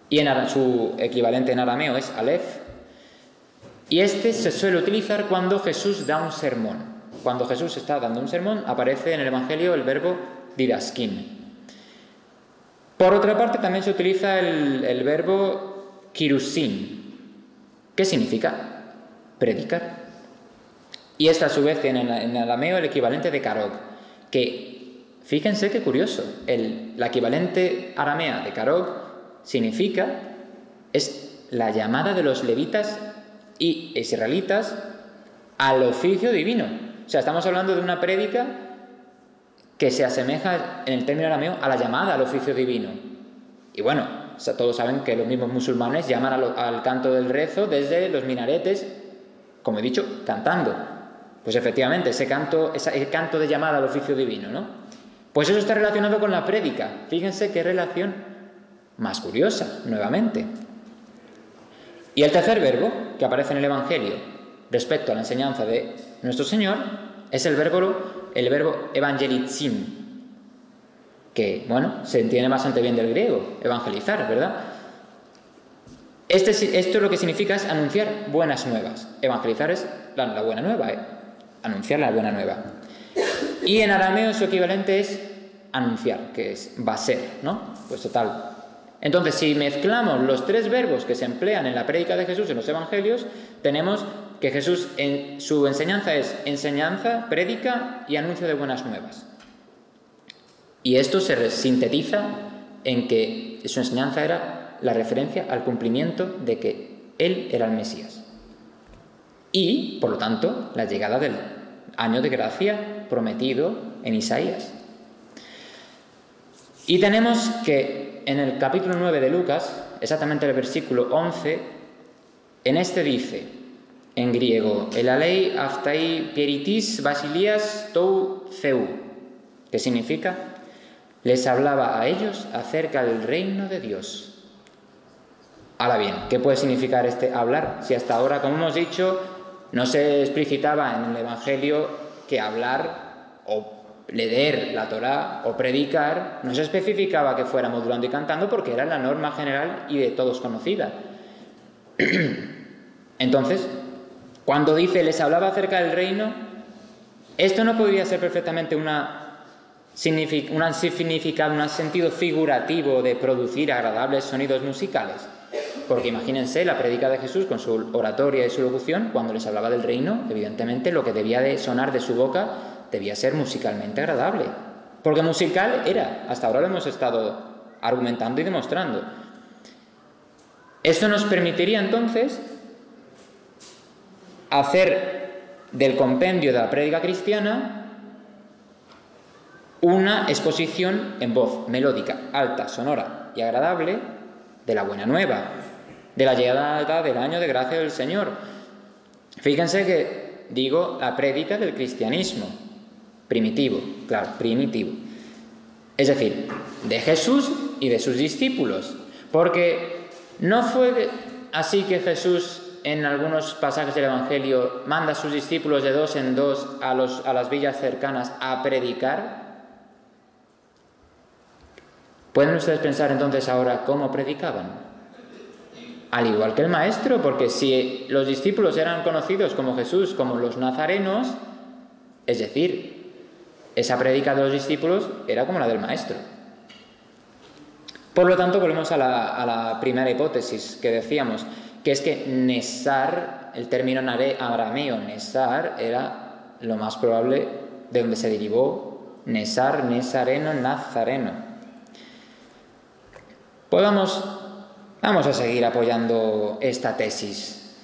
y su equivalente en arameo es aleph, y este se suele utilizar cuando Jesús da un sermón. Cuando Jesús está dando un sermón, aparece en el Evangelio el verbo didaskin. Por otra parte, también se utiliza el verbo kirusin, que significa predicar. Y esta, a su vez, tiene en arameo el equivalente de karog, que, fíjense qué curioso, la equivalente aramea de karog significa, es la llamada de los levitas y israelitas al oficio divino. O sea, estamos hablando de una prédica que se asemeja en el término arameo a la llamada al oficio divino. Y bueno, todos saben que los mismos musulmanes llaman al canto del rezo desde los minaretes, como he dicho, cantando. Pues efectivamente, ese canto de llamada al oficio divino, ¿no? Pues eso está relacionado con la prédica. Fíjense qué relación más curiosa, nuevamente. Y el tercer verbo que aparece en el Evangelio respecto a la enseñanza de nuestro Señor es el verbo evangelizin, que, bueno, se entiende bastante bien del griego, evangelizar, ¿verdad? Esto es lo que significa es anunciar buenas nuevas. Evangelizar es la buena nueva, anunciar la buena nueva. Y en arameo su equivalente es anunciar, que es baser, ¿no? Pues total. Entonces, si mezclamos los 3 verbos que se emplean en la prédica de Jesús en los evangelios, tenemos que Jesús en su enseñanza es enseñanza, prédica y anuncio de buenas nuevas. Y esto se sintetiza en que su enseñanza era la referencia al cumplimiento de que él era el Mesías. Y, por lo tanto, la llegada del año de gracia prometido en Isaías. Y tenemos que en el capítulo 9 de Lucas, exactamente el versículo 11, en este dice, en griego, elalei aftai pieritis basilias tou theu, que significa, les hablaba a ellos acerca del reino de Dios. Ahora bien, ¿qué puede significar este hablar? Si hasta ahora, como hemos dicho, no se explicitaba en el Evangelio que hablar o leer la Torá o predicar, no se especificaba que fuera modulando y cantando porque era la norma general y de todos conocida. Entonces, cuando dice les hablaba acerca del reino, esto no podría ser perfectamente un significado, un sentido figurativo de producir agradables sonidos musicales. Porque imagínense la prédica de Jesús con su oratoria y su locución, cuando les hablaba del reino, evidentemente lo que debía de sonar de su boca debía ser musicalmente agradable. Porque musical era, hasta ahora lo hemos estado argumentando y demostrando. Esto nos permitiría entonces hacer del compendio de la prédica cristiana una exposición en voz melódica, alta, sonora y agradable de la buena nueva, de la llegada del año de gracia del Señor. Fíjense que digo la prédica del cristianismo primitivo, claro, primitivo. Es decir, de Jesús y de sus discípulos. Porque no fue así que Jesús en algunos pasajes del Evangelio manda a sus discípulos de 2 en 2 a las villas cercanas a predicar. ¿Pueden ustedes pensar entonces ahora cómo predicaban? al igual que el maestro, porque si los discípulos eran conocidos como Jesús, como los nazarenos, es decir, esa prédica de los discípulos era como la del maestro. Por lo tanto, volvemos a la primera hipótesis que decíamos, que es que Nesar, el término arameo Nesar, era lo más probable de donde se derivó Nesar, Nesareno, Nazareno. Pues vamos a seguir apoyando esta tesis.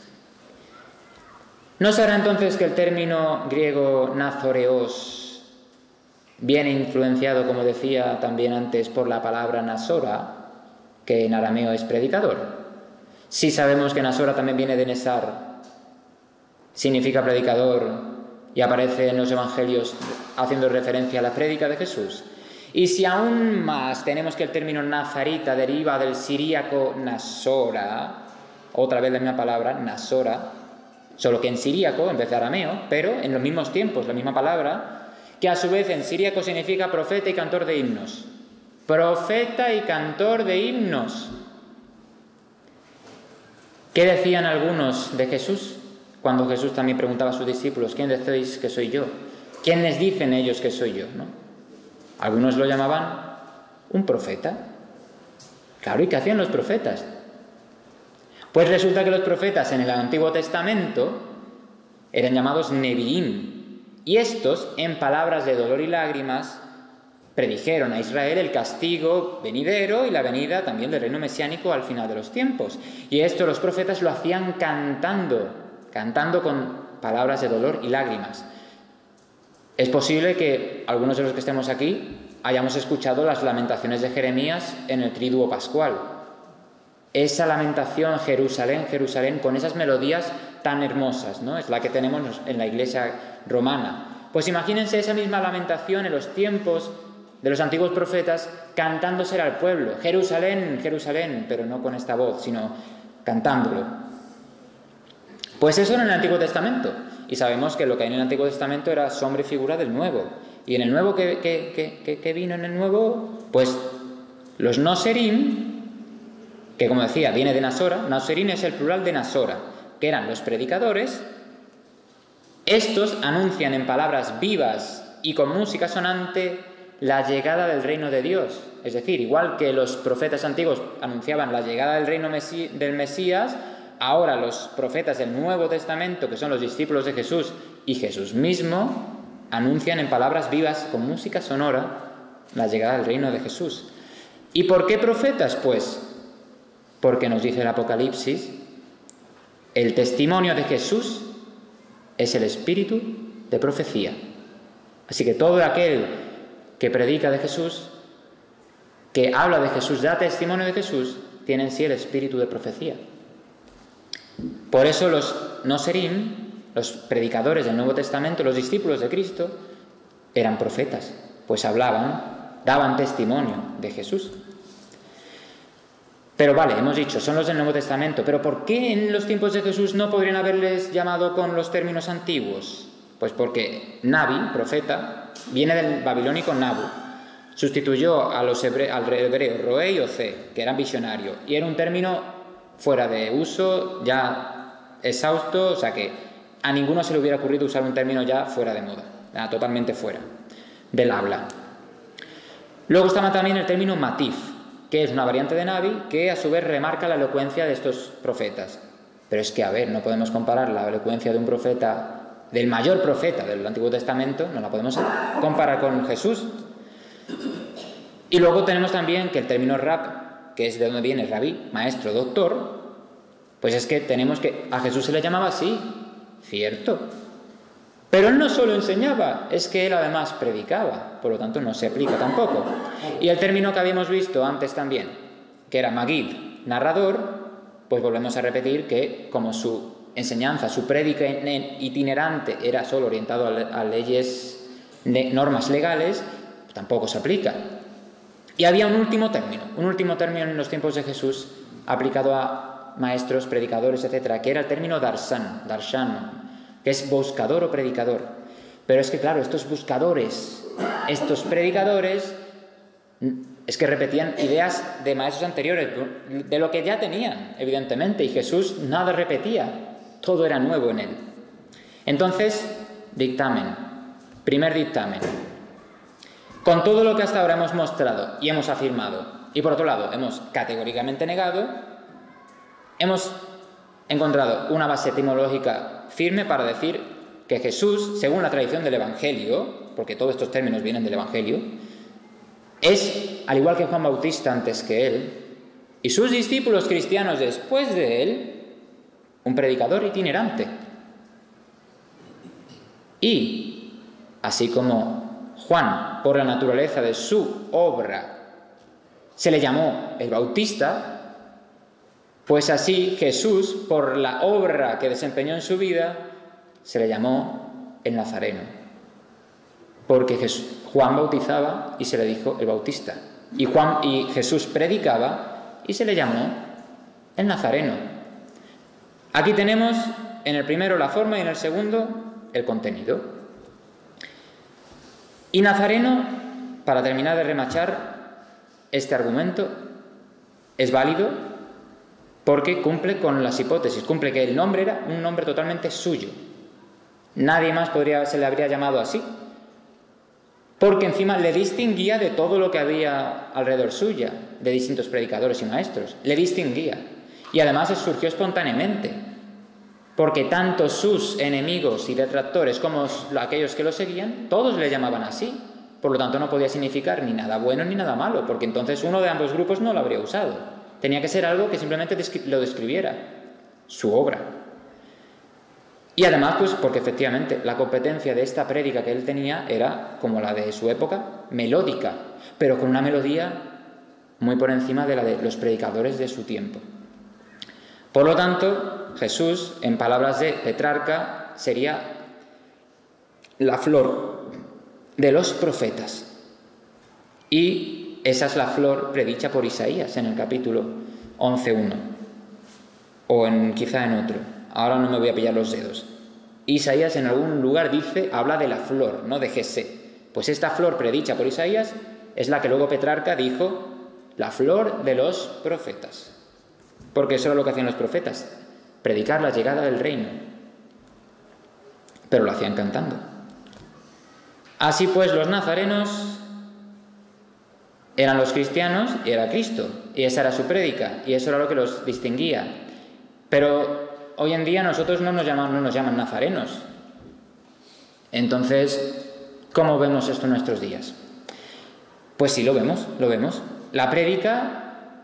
¿No será entonces que el término griego nazoreos viene influenciado, como decía también antes, por la palabra nasora, que en arameo es predicador? Si sabemos que nasora también viene de nesar, significa predicador y aparece en los evangelios haciendo referencia a la prédica de Jesús. Y si aún más tenemos que el término nazarita deriva del siríaco nasora, otra vez la misma palabra, nasora, solo que en siríaco en vez de arameo, pero en los mismos tiempos, la misma palabra, que a su vez en siríaco significa profeta y cantor de himnos. Profeta y cantor de himnos. ¿Qué decían algunos de Jesús? Cuando Jesús también preguntaba a sus discípulos, ¿quién decís que soy yo? ¿Quién les dicen ellos que soy yo? ¿No? Algunos lo llamaban un profeta. Claro, ¿y qué hacían los profetas? Pues resulta que los profetas en el Antiguo Testamento eran llamados Neviim. Y estos, en palabras de dolor y lágrimas, predijeron a Israel el castigo venidero y la venida también del reino mesiánico al final de los tiempos. Y esto los profetas lo hacían cantando con palabras de dolor y lágrimas. Es posible que algunos de los que estemos aquí hayamos escuchado las lamentaciones de Jeremías en el Triduo Pascual. Esa lamentación, Jerusalén, Jerusalén, con esas melodías tan hermosas, ¿no? Es la que tenemos en la iglesia romana. Pues imagínense esa misma lamentación en los tiempos de los antiguos profetas cantándosela al pueblo. Jerusalén, Jerusalén, pero no con esta voz, sino cantándolo. Pues eso era en el Antiguo Testamento. Y sabemos que lo que hay en el Antiguo Testamento era sombra y figura del Nuevo. Y en el Nuevo, ¿qué vino en el Nuevo? Pues los Noserim, que como decía, viene de Nasora. Noserim es el plural de Nasora, que eran los predicadores. Estos anuncian en palabras vivas y con música sonante la llegada del reino de Dios. Es decir, igual que los profetas antiguos anunciaban la llegada del reino del Mesías, ahora los profetas del Nuevo Testamento, que son los discípulos de Jesús y Jesús mismo, anuncian en palabras vivas con música sonora la llegada del reino de Jesús. ¿Y por qué profetas? Pues porque nos dice el Apocalipsis, el testimonio de Jesús es el espíritu de profecía. Así que todo aquel que predica de Jesús, que habla de Jesús, da testimonio de Jesús, tiene en sí el espíritu de profecía. Por eso los Noserim, los predicadores del Nuevo Testamento, los discípulos de Cristo, eran profetas, pues daban testimonio de Jesús. Pero vale, hemos dicho, son los del Nuevo Testamento, pero ¿por qué en los tiempos de Jesús no podrían haberles llamado con los términos antiguos? Pues porque Nabi, profeta, viene del babilónico Nabu, sustituyó al hebreo Roé y Océ, que eran visionarios, y era un término fuera de uso, ya exhausto, o sea que a ninguno se le hubiera ocurrido usar un término ya fuera de moda, ya totalmente fuera del habla. Luego estaba también el término Matif, que es una variante de Nabi, que a su vez remarca la elocuencia de estos profetas. Pero es que, a ver, no podemos comparar la elocuencia de un profeta, del mayor profeta del Antiguo Testamento, no la podemos comparar con Jesús. Y luego tenemos también que el término rab, que es de donde viene rabí, maestro, doctor, pues es que tenemos que a Jesús se le llamaba así, cierto. Pero él no solo enseñaba, es que él además predicaba, por lo tanto no se aplica tampoco. Y el término que habíamos visto antes también, que era magid, narrador, pues volvemos a repetir que como su enseñanza, su prédica itinerante era solo orientado a leyes, normas legales, pues tampoco se aplica. Y había un último término en los tiempos de Jesús aplicado a maestros, predicadores, etcétera, que era el término darshan, que es buscador o predicador. Pero es que claro, estos buscadores, estos predicadores, es que repetían ideas de maestros anteriores, de lo que ya tenían, evidentemente, y Jesús nada repetía, todo era nuevo en él. Entonces, dictamen, primer dictamen. Con todo lo que hasta ahora hemos mostrado y hemos afirmado, y por otro lado hemos categóricamente negado, hemos encontrado una base etimológica firme para decir que Jesús, según la tradición del Evangelio, porque todos estos términos vienen del Evangelio, es, al igual que Juan Bautista antes que él, y sus discípulos cristianos después de él, un predicador itinerante. Y, así como Juan, por la naturaleza de su obra, se le llamó el Bautista, pues así Jesús, por la obra que desempeñó en su vida, se le llamó el Nazareno. Porque Juan bautizaba y se le dijo el Bautista. Y Jesús predicaba y se le llamó el Nazareno. Aquí tenemos en el primero la forma y en el segundo el contenido. Y Nazareno, para terminar de remachar este argumento, es válido porque cumple con las hipótesis, cumple que el nombre era un nombre totalmente suyo. Nadie más se le habría llamado así, porque encima le distinguía de todo lo que había alrededor suya, de distintos predicadores y maestros. Le distinguía. Y además surgió espontáneamente, porque tanto sus enemigos y detractores como aquellos que lo seguían, todos le llamaban así. Por lo tanto, no podía significar ni nada bueno ni nada malo, porque entonces uno de ambos grupos no lo habría usado. Tenía que ser algo que simplemente lo describiera, su obra. Y además, pues porque efectivamente la competencia de esta prédica que él tenía era, como la de su época, melódica, pero con una melodía muy por encima de la de los predicadores de su tiempo. Por lo tanto, Jesús, en palabras de Petrarca, sería la flor de los profetas. Y esa es la flor predicha por Isaías en el capítulo 11:1, o quizá en otro. Ahora no me voy a pillar los dedos. Isaías en algún lugar habla de la flor, no de Jesé. Pues esta flor predicha por Isaías es la que luego Petrarca dijo, la flor de los profetas. Porque eso era lo que hacían los profetas, predicar la llegada del reino. Pero lo hacían cantando. Así pues, los nazarenos eran los cristianos y era Cristo. Y esa era su prédica, y eso era lo que los distinguía. Pero hoy en día nosotros no nos llaman nazarenos. Entonces, ¿cómo vemos esto en nuestros días? Pues sí, lo vemos. La prédica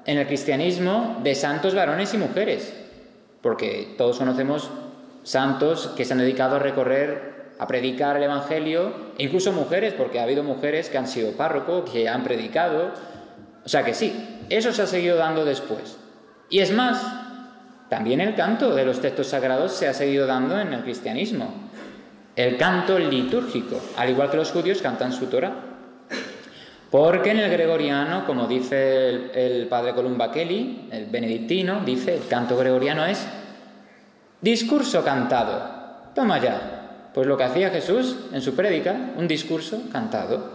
en el cristianismo de santos varones y mujeres, porque todos conocemos santos que se han dedicado a recorrer, a predicar el Evangelio, e incluso mujeres, porque ha habido mujeres que han sido párrocos, que han predicado. O sea que sí, eso se ha seguido dando después. Y es más, también el canto de los textos sagrados se ha seguido dando en el cristianismo. El canto litúrgico, al igual que los judíos cantan su Torá. Porque en el gregoriano, como dice el padre Columba Kelly, el benedictino, dice, el canto gregoriano es discurso cantado. Toma ya. Pues lo que hacía Jesús en su prédica, un discurso cantado.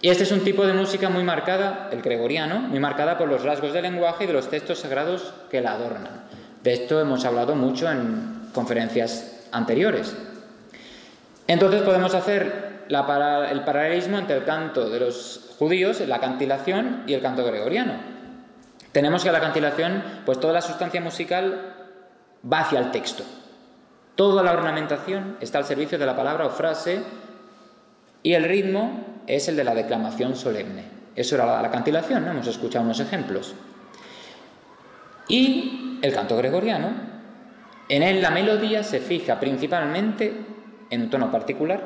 Y este es un tipo de música muy marcada, el gregoriano, muy marcada por los rasgos del lenguaje y de los textos sagrados que la adornan. De esto hemos hablado mucho en conferencias anteriores. Entonces podemos hacer el paralelismo entre el canto de los judíos, la cantilación, y el canto gregoriano. Tenemos que la cantilación, pues toda la sustancia musical va hacia el texto. Toda la ornamentación está al servicio de la palabra o frase, y el ritmo es el de la declamación solemne. Eso era la cantilación, ¿no? Hemos escuchado unos ejemplos. Y el canto gregoriano, en él la melodía se fija principalmente en un tono particular,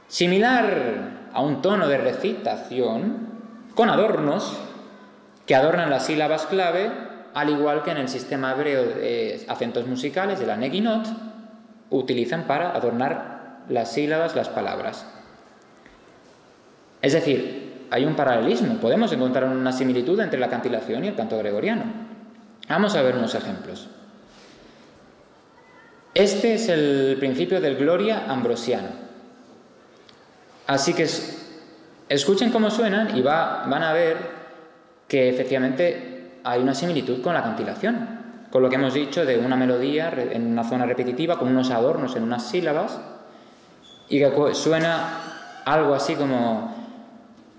similar a un tono de recitación, con adornos que adornan las sílabas clave, al igual que en el sistema hebreo de acentos musicales, de la neguinot, utilizan para adornar las sílabas, las palabras. Es decir, hay un paralelismo, podemos encontrar una similitud entre la cantilación y el canto gregoriano. Vamos a ver unos ejemplos. Este es el principio del Gloria ambrosiano. Así que escuchen cómo suenan y van a ver que efectivamente hay una similitud con la cantilación, con lo que hemos dicho de una melodía en una zona repetitiva, con unos adornos en unas sílabas, y que suena algo así como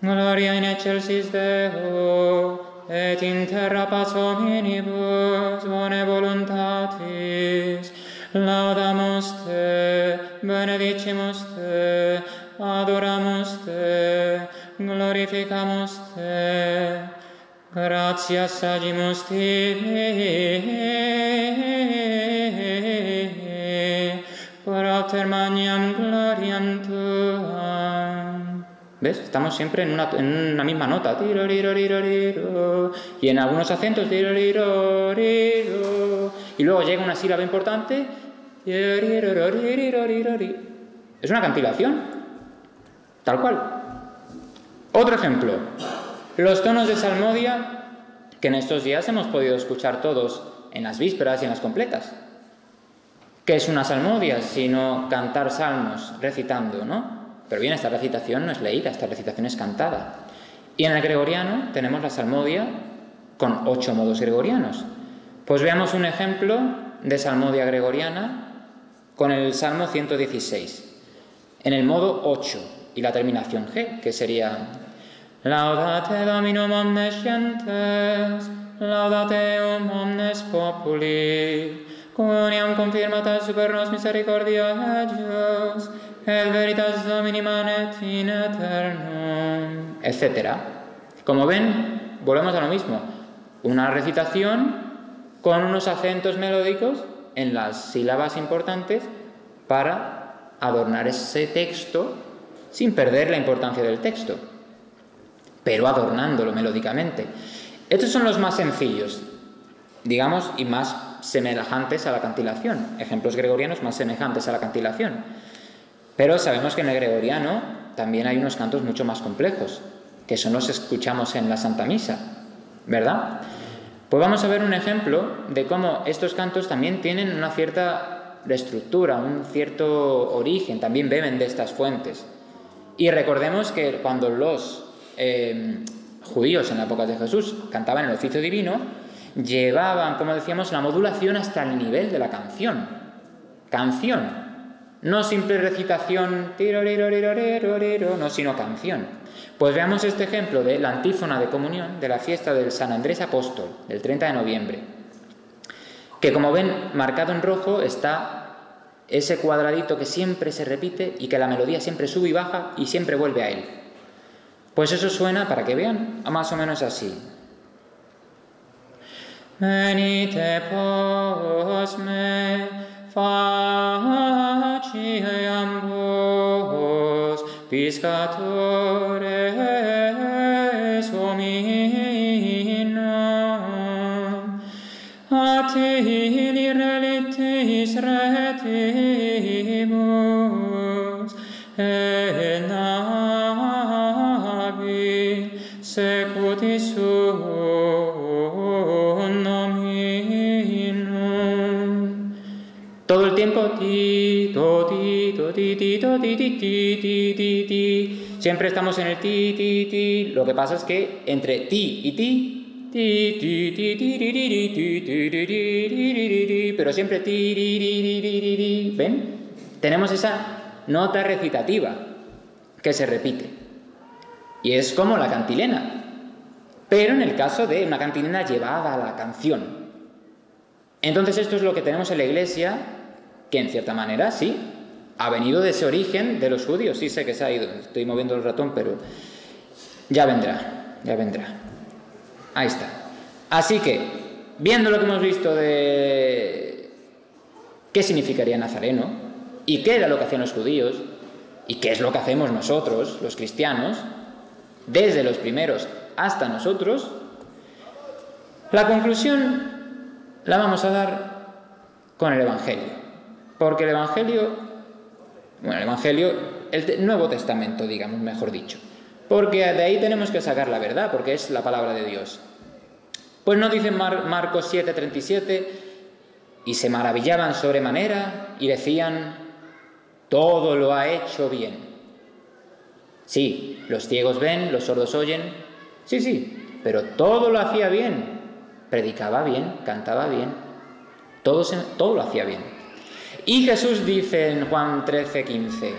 Gloria in excelsis Deo, et in terra paz hominibus, bone voluntatis, laudamus te, benedicimus te, adoramus te, glorificamus te, gratias sagimus tibi, por alter magnam gloriam tuam. ¿Ves? Estamos siempre en una misma nota. Y en algunos acentos. Y luego llega una sílaba importante. Es una cantilación. Tal cual. Otro ejemplo. Los tonos de salmodia que en estos días hemos podido escuchar todos en las vísperas y en las completas. ¿Qué es una salmodia? Sino cantar salmos, recitando, ¿no? Pero bien, esta recitación no es leída, esta recitación es cantada. Y en el gregoriano tenemos la salmodia con 8 modos gregorianos. Pues veamos un ejemplo de salmodia gregoriana con el Salmo 116. En el modo 8 y la terminación G, que sería Laudate Dominum omnes gentes, laudate omnes populi, quoniam confirmata super nos misericordia ejus, et veritas Domini manet in aeternum, etc. Como ven, volvemos a lo mismo. Una recitación con unos acentos melódicos en las sílabas importantes para adornar ese texto sin perder la importancia del texto, pero adornándolo melódicamente. Estos son los más sencillos, digamos, y más semejantes a la cantilación. Ejemplos gregorianos más semejantes a la cantilación. Pero sabemos que en el gregoriano también hay unos cantos mucho más complejos, que son los que escuchamos en la Santa Misa, ¿verdad? Pues vamos a ver un ejemplo de cómo estos cantos también tienen una cierta estructura, un cierto origen, también beben de estas fuentes. Y recordemos que cuando los judíos en la época de Jesús cantaban el oficio divino, llevaban, como decíamos, la modulación hasta el nivel de la canción. Canción. No simple recitación, no, sino canción. Pues veamos este ejemplo de la antífona de comunión de la fiesta del San Andrés Apóstol, del 30 de noviembre. Que como ven, marcado en rojo está ese cuadradito que siempre se repite y que la melodía siempre sube y baja y siempre vuelve a él. Pues eso suena, para que vean, más o menos así. Venite pos me faciam vos piscatores hominum a te relittis retibus et navi secutis todo el tiempo ti, to, ti, to, ti, ti, to, ti, ti, ti, ti, ti, ti. Siempre estamos en el ti, ti, ti. Lo que pasa es que entre ti y ti, ti, ti, ti, ti, ti, ti, ti, ti, ti, ti, pero siempre ti, ti, ti, ti, ti, ti. ¿Ven? Tenemos esa nota recitativa que se repite. Y es como la cantilena. Pero en el caso de una cantilena llevada a la canción. Entonces esto es lo que tenemos en la Iglesia, que en cierta manera, sí, ha venido de ese origen de los judíos. Sí sé que se ha ido, estoy moviendo el ratón, pero ya vendrá, ya vendrá. Ahí está. Así que, viendo lo que hemos visto de qué significaría Nazareno, y qué era lo que hacían los judíos, y qué es lo que hacemos nosotros, los cristianos, desde los primeros hasta nosotros, la conclusión la vamos a dar con el Evangelio. Porque el Evangelio, el Nuevo Testamento, digamos, mejor dicho. Porque de ahí tenemos que sacar la verdad, porque es la palabra de Dios. Pues nos dice Marcos 7:37, y se maravillaban sobremanera y decían, todo lo ha hecho bien. Sí, los ciegos ven, los sordos oyen, sí, pero todo lo hacía bien. Predicaba bien, cantaba bien, todo lo hacía bien. Y Jesús dice en Juan 13:15,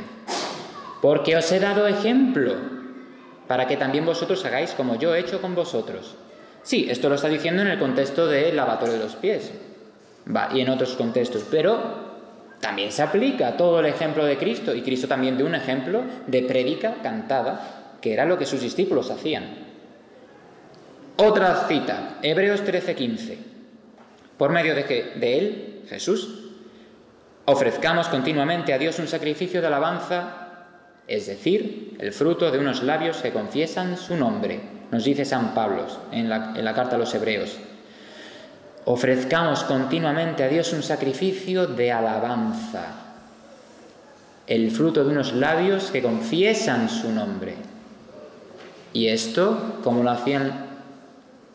porque os he dado ejemplo, para que también vosotros hagáis como yo he hecho con vosotros. Sí, esto lo está diciendo en el contexto del lavatorio de los pies, y en otros contextos, pero también se aplica todo el ejemplo de Cristo, y Cristo también dio un ejemplo de prédica cantada, que era lo que sus discípulos hacían. Otra cita, Hebreos 13:15. Por medio de él, Jesús, ofrezcamos continuamente a Dios un sacrificio de alabanza, es decir, el fruto de unos labios que confiesan su nombre, nos dice San Pablo en la carta a los Hebreos. Ofrezcamos continuamente a Dios un sacrificio de alabanza, el fruto de unos labios que confiesan su nombre. Y esto, como lo hacían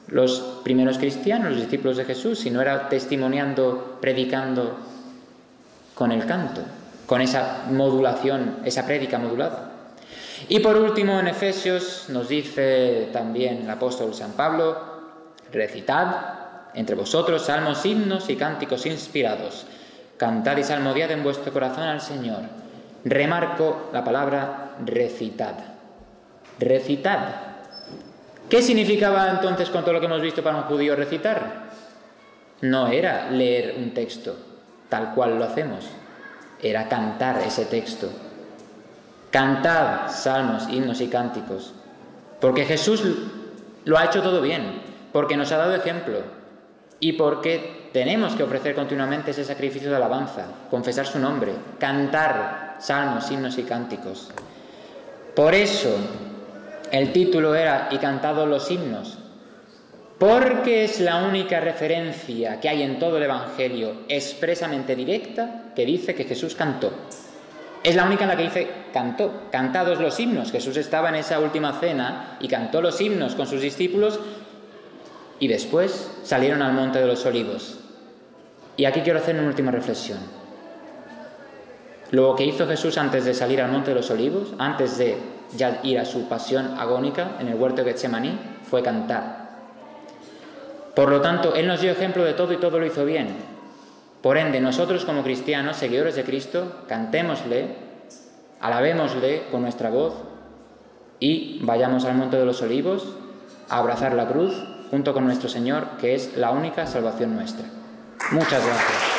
los primeros cristianos, los discípulos de Jesús, si no era testimoniando, predicando con el canto, con esa modulación, esa prédica modulada. Y por último, en Efesios nos dice también el apóstol San Pablo, recitad entre vosotros salmos, himnos y cánticos inspirados, cantad y salmodiad en vuestro corazón al Señor. Remarco la palabra recitad. Recitad. ¿Qué significaba entonces con todo lo que hemos visto para un judío recitar? No era leer un texto tal cual lo hacemos, era cantar ese texto. Cantad salmos, himnos y cánticos, porque Jesús lo ha hecho todo bien, porque nos ha dado ejemplo y porque tenemos que ofrecer continuamente ese sacrificio de alabanza, confesar su nombre, cantar salmos, himnos y cánticos. Por eso el título era "Y cantados los himnos", porque es la única referencia que hay en todo el Evangelio expresamente directa que dice que Jesús cantó. Es la única en la que dice cantó, cantados los himnos. Jesús estaba en esa última cena y cantó los himnos con sus discípulos y después salieron al Monte de los Olivos. Y aquí quiero hacer una última reflexión. Lo que hizo Jesús antes de salir al Monte de los Olivos, antes de ya ir a su pasión agónica en el huerto de Getsemaní, fue cantar. Por lo tanto, Él nos dio ejemplo de todo y todo lo hizo bien. Por ende, nosotros como cristianos, seguidores de Cristo, cantémosle, alabémosle con nuestra voz y vayamos al Monte de los Olivos a abrazar la cruz junto con nuestro Señor, que es la única salvación nuestra. Muchas gracias.